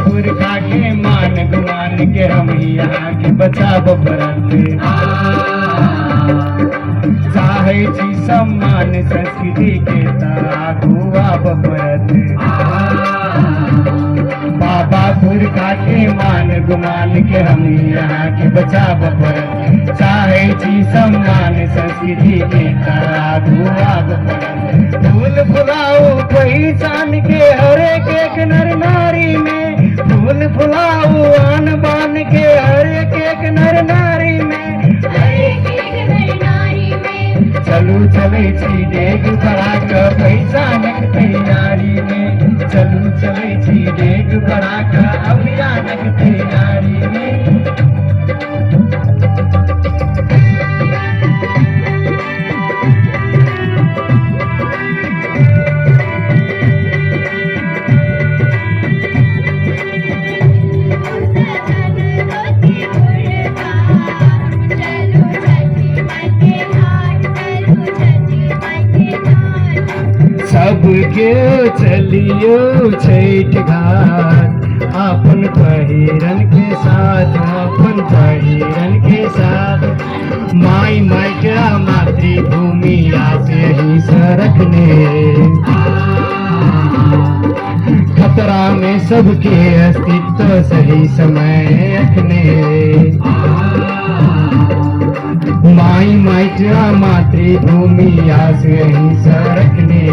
पुरखा के मान गुमान के हम यहाँ के बचाव परत चाहे छी सम्मान संस्कृति के तागुआ परत बाबा पुरखा के मान गुमान के हम यहाँ के बचाव परत चाहे छी सम्मान संस्कृति के तागुआ परत फूल फुलाओ पहचान के हर एक नर नारी में फूल फुलाओ आन बान के हर एक नर नारी में चलू चले छी डेग बढ़ा कर पहचानक तैयारी में चलू चले छी डेग बढ़ा कर अभियानक तैयारी में सबके चलियो छठ घाट अपन पहिरन के साथ अपन पहिरन के साथ माई माइका मातृभूमि से ही सरकने खतरा में सबके अस्तित्व सही समय रखने माई माइका मातृभूमि से ही सरकने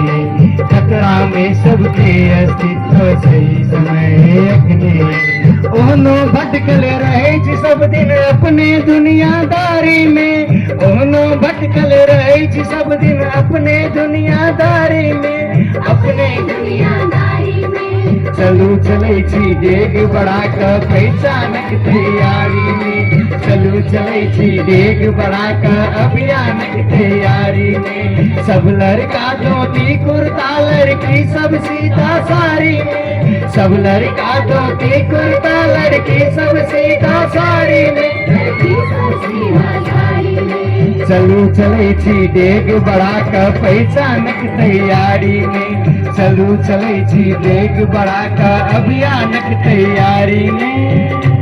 खतरा में सबके अस्तित्व सही समय रखने ओहनो भटकल रहे छी सब दिन अपने दुनियादारी में ओहनो भटकल रहे छी सब दिन अपने दुनियादारी में अपने दुनियादारी में चलू चले छी डेग बढ़ा कर पहचानक तैयारी में चलू चले छी डेग बढ़ा कर अभियानक तैयारी में सब लड़का धोती कुर्ता लड़की सब सीधा साड़ी में सब लड़का धोती कुर्ता लड़की सब सीधा साड़ी में चलू चले छी डेग बढ़ा कर पहचानक तैयारी में चलू चले छी डेग बढ़ा कर अभियानक तैयारी में